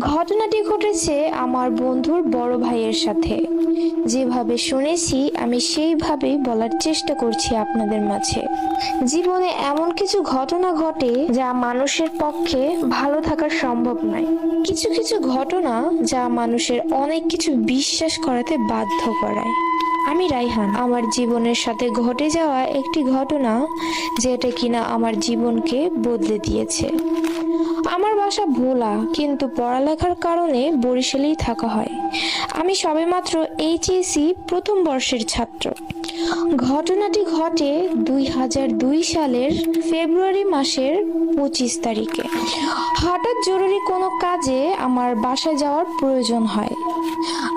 ঘটনাটি ঘটেছে আমার বন্ধুর বড় ভাইয়ের সাথে। যেভাবে শুনেছি আমি সেইভাবেই বলার চেষ্টা করছি আপনাদের মাঝে। জীবনে এমন কিছু ঘটনা ঘটে যা মানুষের পক্ষে ভালো থাকা সম্ভব নয়। কিছু কিছু ঘটনা যা মানুষের অনেক কিছু বিশ্বাস করাতে বাধ্য করায়। আমি রাইহান। আমার জীবনের সাথে ঘটে যাওয়া একটি ঘটনা যেটা কিনা আমার জীবনকে বদলে দিয়েছে। আমার বাসা ভোলা, কিন্তু পড়ালেখার কারণে বরিশালেই থাকা হয়। আমি সবেমাত্র এইচএসসি প্রথম বর্ষের ছাত্র। ঘটনাটি ঘটে 2002 সালের ফেব্রুয়ারি মাসের 25 তারিখে। হঠাৎ জরুরি কোনো কাজে আমার বাসায় যাওয়ার প্রয়োজন হয়।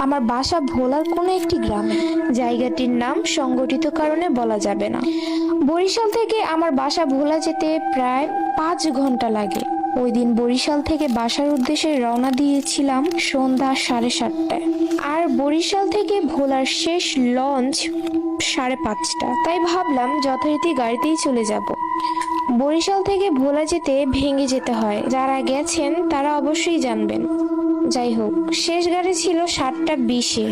আমার বাসা ভোলার কোনো একটি গ্রামে। জায়গাটির নাম সংগঠিত কারণে বলা যাবে না। বরিশাল থেকে আমার বাসা ভোলা যেতে প্রায় 5 ঘন্টা লাগে। ওই দিন বরিশাল থেকে বাসার উদ্দেশ্যে রওনা দিয়েছিলাম সন্ধ্যা 7:30টায়। আর বরিশাল থেকে ভোলার শেষ লঞ্চ 5:30টা। তাই ভাবলাম যথারীতি গাড়িতেই চলে যাব। বরিশাল থেকে ভোলা যেতে ভেঙে যেতে হয়, যারা গেছেন তারা অবশ্যই জানবেন। যাই হোক, শেষ গাড়ি ছিল 7:20-এ,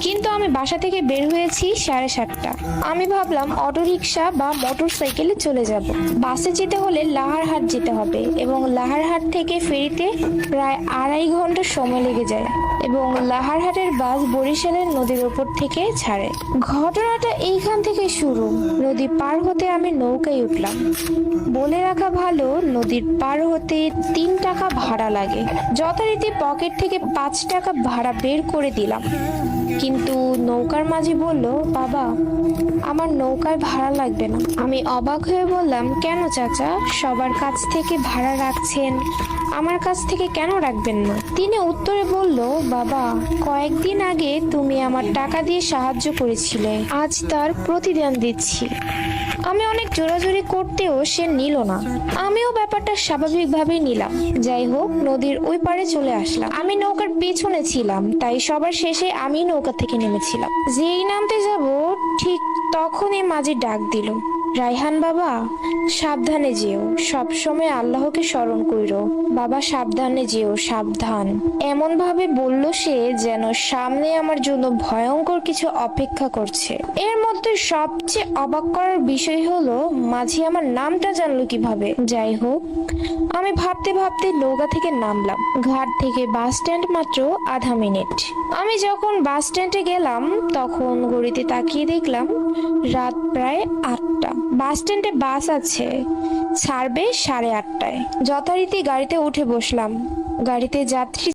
কিন্তু আমি বাসা থেকে বের হয়েছি 7:30টা। আমি ভাবলাম অটোরিকশা বা মোটর সাইকেলে চলে যাব। বাসে যেতে হলে লাহারহাট যেতে হবে এবং লাহারহাট থেকে ফেরিতে প্রায় 2.5 ঘন্টা সময় লেগে যায় এবং লাহারহাটের বাস বরিশালের নদীর ওপর থেকে ছাড়ে। ঘটনাটা এইখান থেকে শুরু। নদী পার হতে আমি নৌকায় উঠলাম। বলে রাখা ভালো, নদীর পার হতে 3 টাকা ভাড়া লাগে। যথারীতি পকেট থেকে 5 টাকা ভাড়া বের করে দিলাম, কিন্তু নৌকার মাঝি বলল, বাবা, আমার নৌকায় ভাড়া লাগবে না। আমি অবাক হয়ে বললাম, কেন চাচা? সবার কাছ থেকে ভাড়া রাখছেন, আমার কাছ থেকে কেন রাখবেন না? তিনি উত্তরে বলল, বাবা, কয়েকদিন আগে তুমি আমার টাকা দিয়ে সাহায্য করেছিলে, আজ তার প্রতিদান দিচ্ছি। আমি অনেক জোরাজুরি করতেও সে নিল না। আমিও ব্যাপারটা স্বাভাবিকভাবেই নিলাম। যাই হোক, নদীর ওই পারে চলে আসলাম। আমি নৌকার পেছনে ছিলাম, তাই সবার শেষে আমি নৌকা থেকে নেমেছিলাম। যেই নামতে যাব ঠিক তখনই মাঝি ডাক দিল, রাইহান বাবা, সাবধানে যেও, সবসময় আল্লাহকে স্মরণ কইরো। বাবা, সাবধানে যেও, সাবধান। এমন ভাবে বলল সে যেন সামনে আমার জন্য ভয়ঙ্কর কিছু অপেক্ষা করছে। এর মধ্যে সবচেয়ে অবাক করার বিষয় হলো, মাঝি আমার নামটা জানলো কিভাবে। যাই হোক, আমি ভাবতে ভাবতে নৌকা থেকে নামলাম। ঘাট থেকে বাস স্ট্যান্ড মাত্র আধা মিনিট। আমি যখন বাস স্ট্যান্ডে গেলাম তখন ঘড়িতে তাকিয়ে দেখলাম রাত প্রায় 8টা। বাস স্ট্যান্ডে বাস আছে, ছাড়বে 8:30টায়। যথারীতি গাড়িতে উঠে বসলাম। গাড়িতে যাত্রী